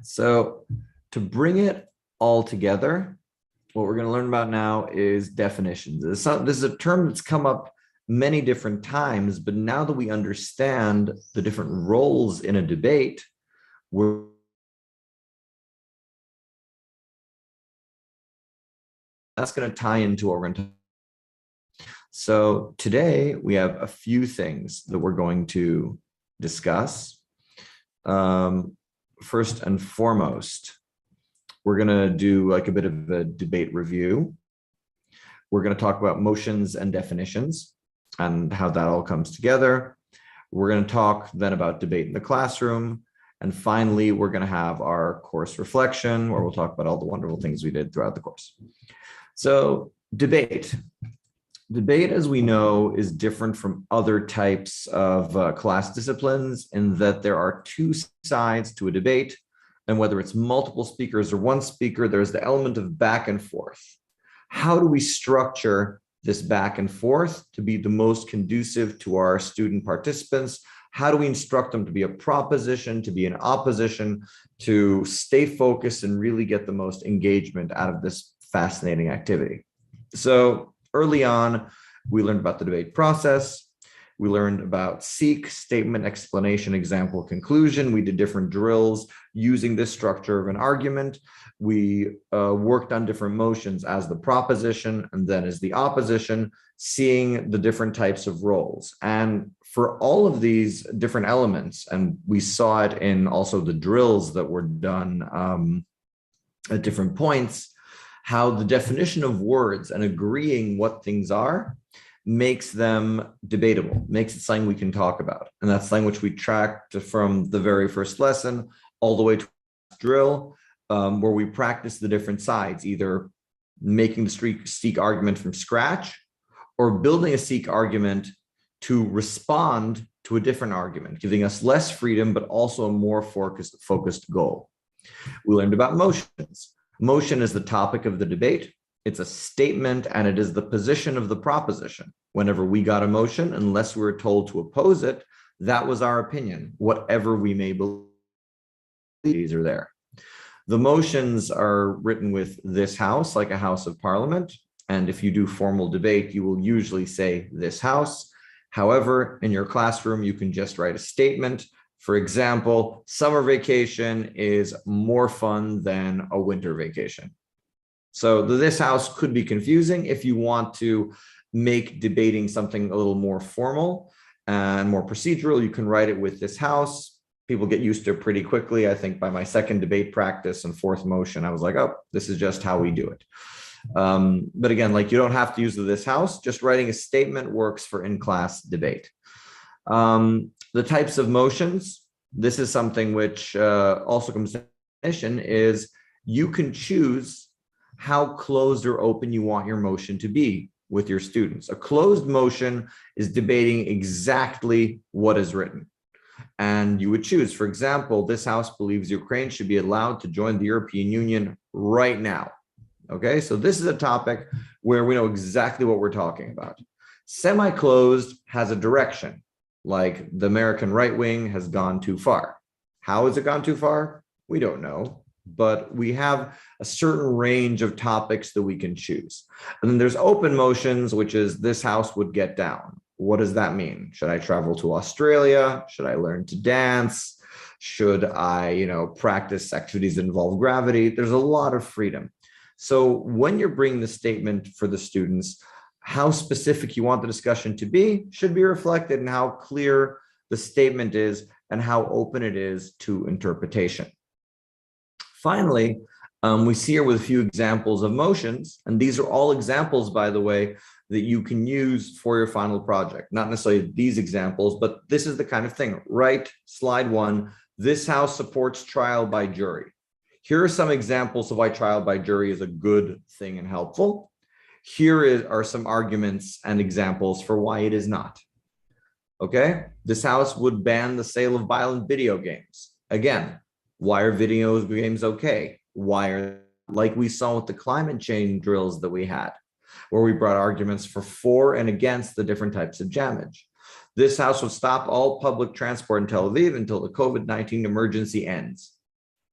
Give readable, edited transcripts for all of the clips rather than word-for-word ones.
So to bring it all together, what we're going to learn about now is definitions. This is a term that's come up many different times, but now that we understand the different roles in a debate, that's going to tie into what we're going to. So today we have a few things that we're going to discuss. First and foremost, we're going to do like a bit of a debate review. We're going to talk about motions and definitions and how that all comes together. We're going to talk then about debate in the classroom. And finally, we're going to have our course reflection, where we'll talk about all the wonderful things we did throughout the course. So debate. Debate, as we know, is different from other types of class disciplines in that there are two sides to a debate. And whether it's multiple speakers or one speaker, there's the element of back and forth. How do we structure this back and forth to be the most conducive to our student participants? How do we instruct them to be a proposition, to be an opposition, to stay focused and really get the most engagement out of this fascinating activity? So early on, we learned about the debate process. We learned about seek, statement, explanation, example, conclusion. We did different drills using this structure of an argument. We worked on different motions as the proposition and then as the opposition, seeing the different types of roles. And for all of these different elements, and we saw it in also the drills that were done at different points, how the definition of words and agreeing what things are makes them debatable, makes it something we can talk about. And that's something which we tracked from the very first lesson all the way to drill, where we practice the different sides, either making the seek argument from scratch or building a seek argument to respond to a different argument, giving us less freedom, but also a more focused goal. We learned about motions. Motion is the topic of the debate. It's a statement and it is the position of the proposition. Whenever we got a motion, unless we were told to oppose it, that was our opinion, whatever we may believe. These are there. The motions are written with this house, like a house of parliament. And if you do formal debate, you will usually say this house. However, in your classroom, you can just write a statement. For example, summer vacation is more fun than a winter vacation. So this house could be confusing. If you want to make debating something a little more formal and more procedural, you can write it with this house. People get used to it pretty quickly. I think by my second debate practice and fourth motion, I was like, oh, this is just how we do it. But again, like you don't have to use this house. Just writing a statement works for in-class debate. The types of motions, this is something which also comes to definition, is you can choose how closed or open you want your motion to be with your students. A closed motion is debating exactly what is written. And you would choose, for example, this house believes Ukraine should be allowed to join the European Union right now. Okay, so this is a topic where we know exactly what we're talking about. Semi-closed has a direction, like the American right wing has gone too far. How has it gone too far? We don't know. But we have a certain range of topics that we can choose. And then there's open motions, which is this house would get down. What does that mean? Should I travel to Australia? Should I learn to dance? Should I, practice activities that involve gravity? There's a lot of freedom. So when you're bringing the statement for the students, how specific you want the discussion to be should be reflected in how clear the statement is and how open it is to interpretation. Finally, we see here with a few examples of motions, and these are all examples, by the way, that you can use for your final project. Not necessarily these examples, but this is the kind of thing. Right, slide 1, this house supports trial by jury. Here are some examples of why trial by jury is a good thing and helpful. Here are some arguments and examples for why it is not. Okay, this house would ban the sale of violent video games. Again, why are video games okay? Why are, like we saw with the climate change drills that we had, where we brought arguments for and against the different types of damage. This house would stop all public transport in Tel Aviv until the COVID-19 emergency ends.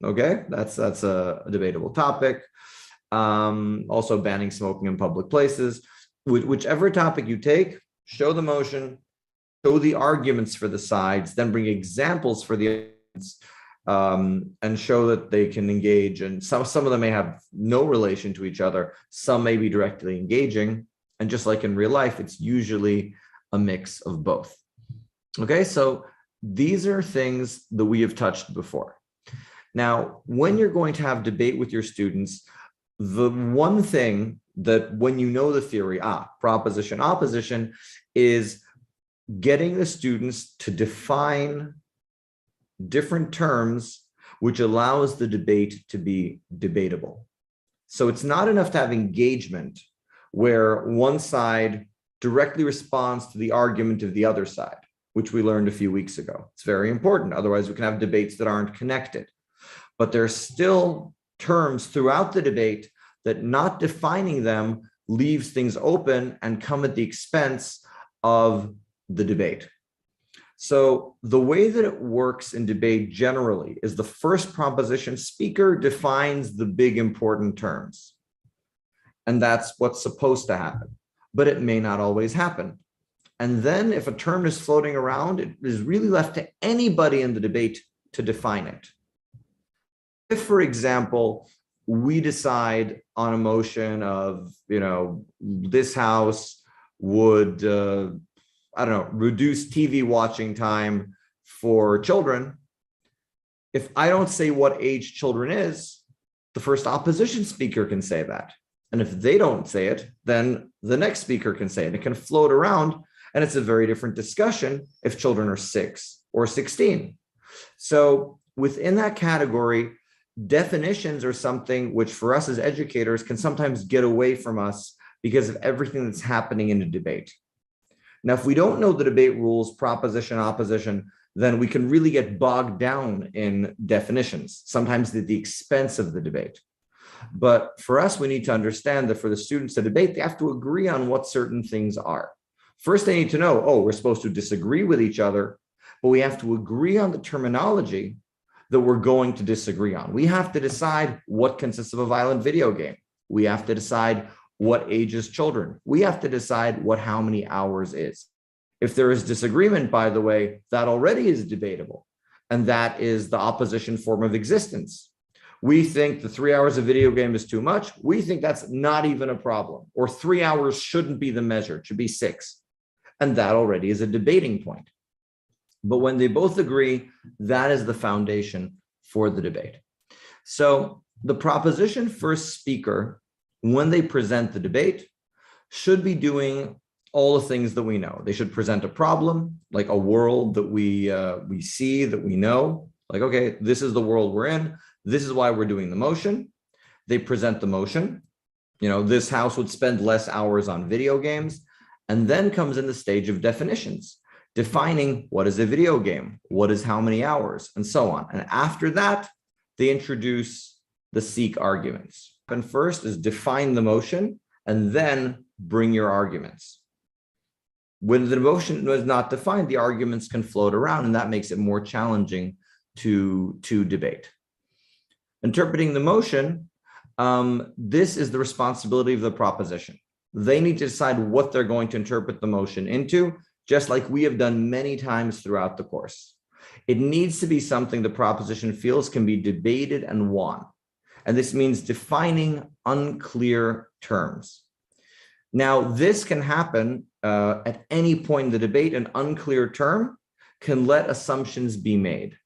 Okay, that's a debatable topic. Also banning smoking in public places. Whichever topic you take, show the motion, show the arguments for the sides, then bring examples for the and show that they can engage. And some of them may have no relation to each other. Some may be directly engaging. And just like in real life, it's usually a mix of both. Okay, so these are things that we have touched before. Now, when you're going to have debate with your students, the one thing that when you know the theory, proposition, opposition, is getting the students to define different terms, which allows the debate to be debatable. So it's not enough to have engagement where one side directly responds to the argument of the other side, which we learned a few weeks ago. It's very important. Otherwise, we can have debates that aren't connected. But there are still terms throughout the debate that not defining them leaves things open and come at the expense of the debate. So the way that it works in debate generally is the first proposition speaker defines the big important terms. And that's what's supposed to happen, but it may not always happen. And then if a term is floating around, it is really left to anybody in the debate to define it. If, for example, we decide on a motion of, this house would, reduce TV watching time for children. If I don't say what age children is, the first opposition speaker can say that. And if they don't say it, then the next speaker can say it. It can float around, and it's a very different discussion if children are 6 or 16. So within that category, definitions are something which for us as educators can sometimes get away from us because of everything that's happening in a debate. Now, if we don't know the debate rules, proposition, opposition, then we can really get bogged down in definitions, sometimes at the expense of the debate. But for us, we need to understand that for the students to debate, they have to agree on what certain things are. First, they need to know, we're supposed to disagree with each other, but we have to agree on the terminology that we're going to disagree on. We have to decide what consists of a violent video game. We have to decide what ages children. We have to decide what how many hours is. If there is disagreement, by the way, that already is debatable. And that is the opposition form of existence. We think the 3 hours of video game is too much. We think that's not even a problem. Or 3 hours shouldn't be the measure, it should be 6. And that already is a debating point. But when they both agree, that is the foundation for the debate. So the proposition first speaker, when they present the debate, should be doing all the things that we know. They should present a problem, like a world that we see, that we know. Like, okay, this is the world we're in. This is why we're doing the motion. They present the motion. This house would spend less hours on video games. And then comes in the stage of definitions, defining what is a video game, what is how many hours, and so on. And after that, they introduce the seek arguments. And first is define the motion, and then bring your arguments. When the motion was not defined, the arguments can float around, and that makes it more challenging to debate. Interpreting the motion, this is the responsibility of the proposition. They need to decide what they're going to interpret the motion into, just like we have done many times throughout the course. It needs to be something the proposition feels can be debated and won. And this means defining unclear terms. Now, this can happen at any point in the debate. An unclear term can let assumptions be made.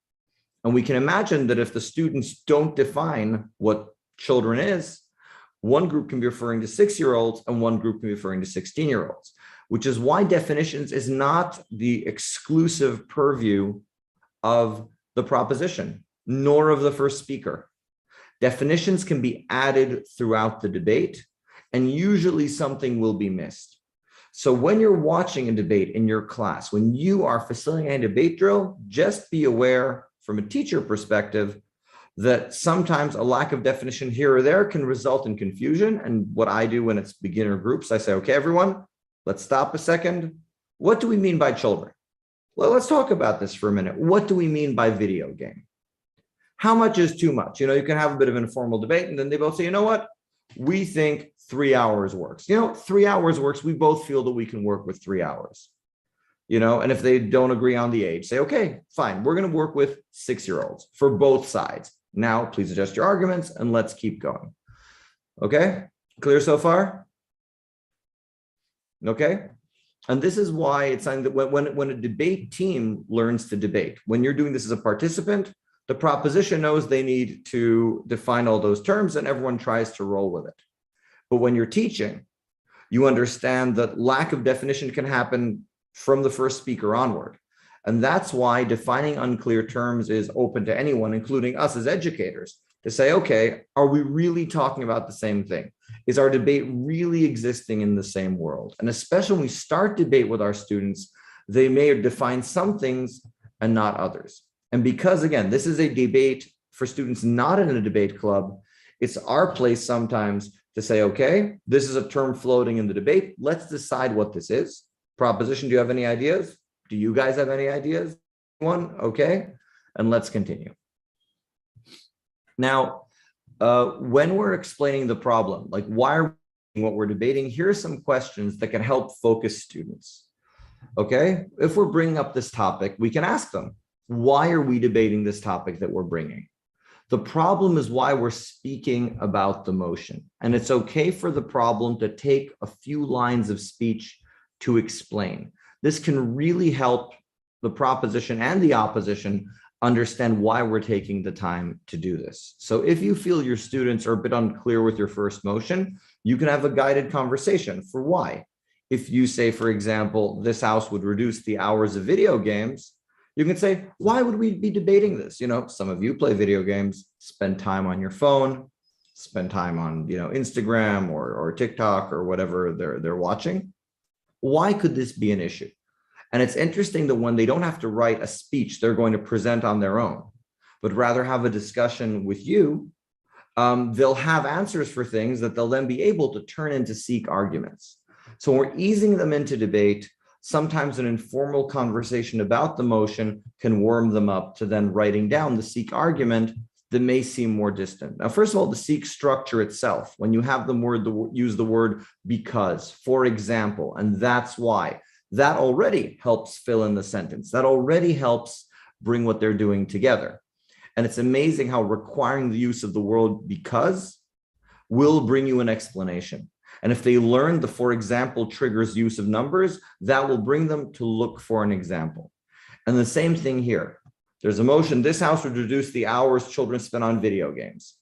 And we can imagine that if the students don't define what children is, one group can be referring to 6-year-olds and one group can be referring to 16-year-olds, which is why definitions is not the exclusive purview of the proposition, nor of the first speaker. Definitions can be added throughout the debate, and usually something will be missed. So when you're watching a debate in your class, when you are facilitating a debate drill, just be aware from a teacher perspective that sometimes a lack of definition here or there can result in confusion. And what I do when it's beginner groups, I say, okay, everyone, let's stop a second. What do we mean by children? Well, let's talk about this for a minute. What do we mean by video game? how much is too much? You know, you can have a bit of an informal debate, and then they both say, you know what? We think 3 hours works. You know, 3 hours works. We both feel that we can work with 3 hours. You know, and if they don't agree on the age, say, okay, fine, we're going to work with 6-year-olds for both sides. Now, please adjust your arguments and let's keep going. Okay, clear so far? Okay. And this is why it's something that when a debate team learns to debate, when you're doing this as a participant, the proposition knows they need to define all those terms and everyone tries to roll with it. But when you're teaching, you understand that lack of definition can happen from the first speaker onward. And that's why defining unclear terms is open to anyone, including us as educators, to say, okay, are we really talking about the same thing? Is our debate really existing in the same world? And especially when we start debate with our students, they may define some things and not others. And because, again, this is a debate for students not in a debate club, it's our place sometimes to say, okay, this is a term floating in the debate. Let's decide what this is. Proposition, do you have any ideas? Do you guys have any ideas? One, okay, and let's continue. Now, when we're explaining the problem, like why are we doing what we're debating, here are some questions that can help focus students. Okay, if we're bringing up this topic, we can ask them, why are we debating this topic that we're bringing? The problem is why we're speaking about the motion. And it's okay for the problem to take a few lines of speech to explain. This can really help the proposition and the opposition understand why we're taking the time to do this. So if you feel your students are a bit unclear with your first motion, you can have a guided conversation for why. If you say, for example, this house would reduce the hours of video games, you can say, why would we be debating this? You know, some of you play video games, spend time on your phone, spend time on, you know, Instagram or TikTok or whatever they're watching. Why could this be an issue? And it's interesting that when they don't have to write a speech they're going to present on their own, but rather have a discussion with you, they'll have answers for things that they'll then be able to turn into seek arguments. So when we're easing them into debate, sometimes an informal conversation about the motion can warm them up to then writing down the seek argument that may seem more distant. Now, first of all, the seek structure itself, when you have them use the word because, for example, and that's why, that already helps fill in the sentence. That already helps bring what they're doing together. And it's amazing how requiring the use of the word because will bring you an explanation. And if they learn the for example triggers use of numbers, that will bring them to look for an example. And the same thing here. There's a motion, this house would reduce the hours children spend on video games.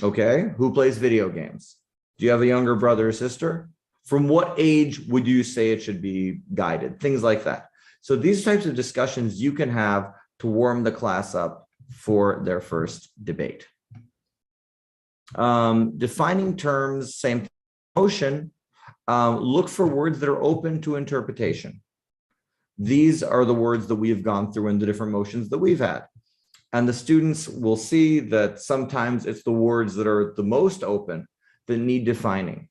Okay, who plays video games? Do you have a younger brother or sister? From what age would you say it should be guided? Things like that. So these types of discussions you can have to warm the class up for their first debate. Defining terms, same motion, look for words that are open to interpretation. These are the words that we have gone through in the different motions that we've had. And the students will see that sometimes it's the words that are the most open that need defining.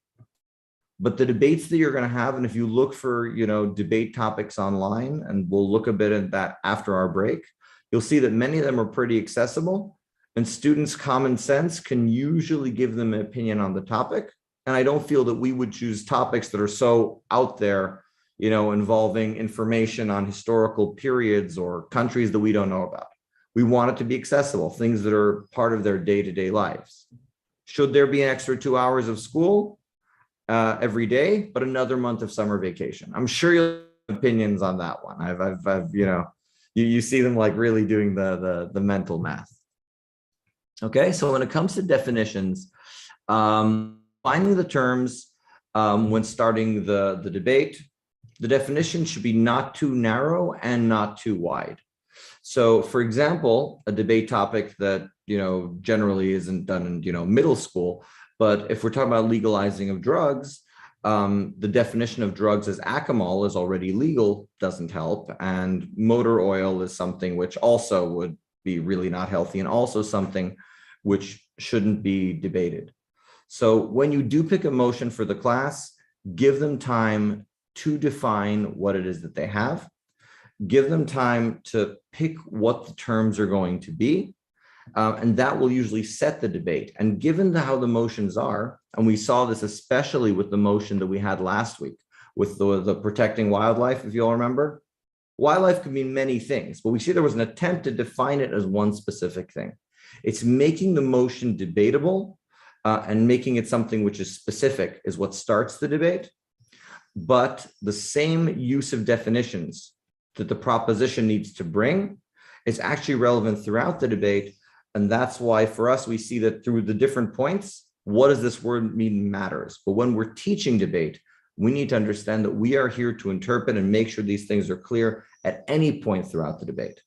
But the debates that you're going to have, and if you look for, you know, debate topics online, and we'll look a bit at that after our break, you'll see that many of them are pretty accessible, and students' common sense can usually give them an opinion on the topic. And I don't feel that we would choose topics that are so out there, you know, involving information on historical periods or countries that we don't know about. We want it to be accessible, things that are part of their day-to-day lives. Should there be an extra 2 hours of school every day, but another month of summer vacation? I'm sure you'll have opinions on that one. I've you know, you see them like really doing the mental math. Okay, so when it comes to definitions, finding the terms when starting the debate, the definition should be not too narrow and not too wide. So, for example, a debate topic that, you know, generally isn't done in, you know, middle school, but if we're talking about legalizing of drugs, the definition of drugs as alcohol is already legal, doesn't help. And motor oil is something which also would be really not healthy and also something which shouldn't be debated. So when you do pick a motion for the class, give them time to define what it is that they have. Give them time to pick what the terms are going to be. And that will usually set the debate. And given how the motions are, and we saw this especially with the motion that we had last week with the protecting wildlife, if you all remember, wildlife could mean many things, but we see there was an attempt to define it as one specific thing. It's making the motion debatable and making it something which is specific is what starts the debate. But the same use of definitions that the proposition needs to bring is actually relevant throughout the debate. And that's why for us, we see that through the different points, what does this word mean matters. But when we're teaching debate, we need to understand that we are here to interpret and make sure these things are clear at any point throughout the debate.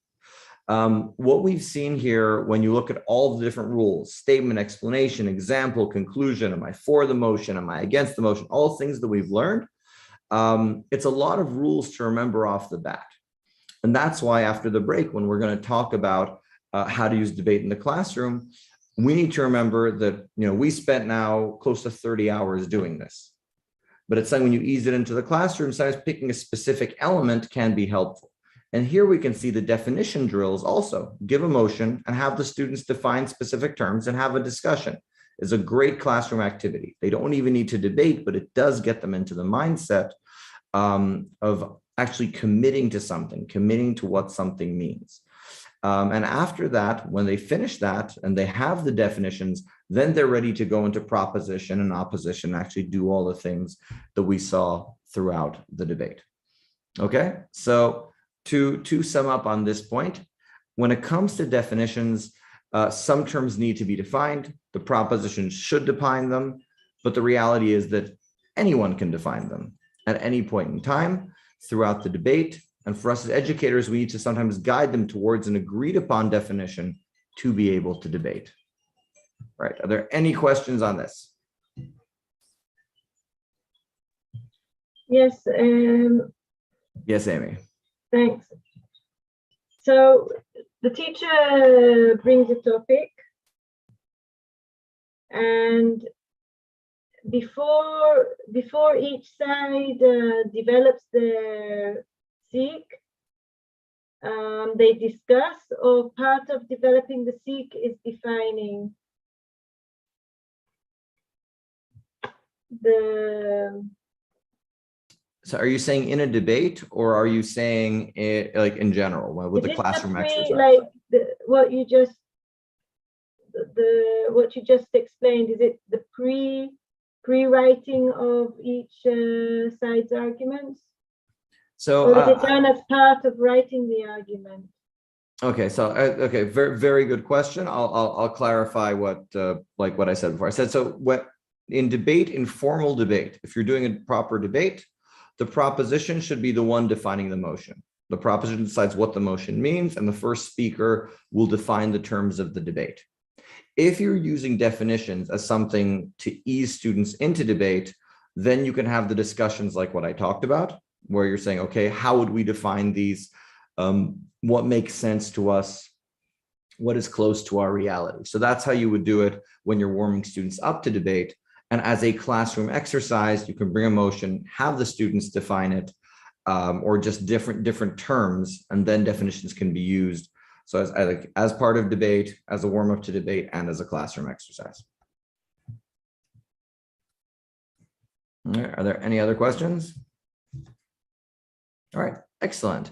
What we've seen here, when you look at all the different rules, statement, explanation, example, conclusion, am I for the motion, am I against the motion, all things that we've learned, it's a lot of rules to remember off the bat. And that's why after the break, when we're going to talk about how to use debate in the classroom, we need to remember that, we spent now close to 30 hours doing this. But it's like when you ease it into the classroom, sometimes picking a specific element can be helpful. And here we can see the definition drills also give a motion and have the students define specific terms and have a discussion. Is a great classroom activity. They don't even need to debate, but it does get them into the mindset of actually committing to something, committing to what something means. And after that, when they finish that and they have the definitions, then they're ready to go into proposition and opposition, actually do all the things that we saw throughout the debate. Okay, so to sum up on this point, when it comes to definitions, some terms need to be defined. The proposition should define them, but the reality is that anyone can define them at any point in time throughout the debate. And for us as educators, we need to sometimes guide them towards an agreed upon definition to be able to debate. Right? Are there any questions on this? Yes. Yes, Amy. Thanks. So the teacher brings a topic, and before each side develops their SEEK, they discuss, or part of developing the SEEK is defining the. So are you saying in a debate, or are you saying it, like in general with the classroom exercise? Like what you just explained, is it the pre-writing of each side's arguments? So or is it done as part of writing the argument? Okay, so okay, very, very good question. I'll clarify what what I said before. I said, so what in debate, in formal debate, if you're doing a proper debate, the proposition should be the one defining the motion. The proposition decides what the motion means, and the first speaker will define the terms of the debate. If you're using definitions as something to ease students into debate, then you can have the discussions like what I talked about, where you're saying, okay, how would we define these? What makes sense to us? What is close to our reality? So that's how you would do it when you're warming students up to debate. And as a classroom exercise, you can bring a motion, have the students define it, or just different terms, and then definitions can be used. So as part of debate, as a warm up to debate, and as a classroom exercise. All right, are there any other questions? All right, excellent.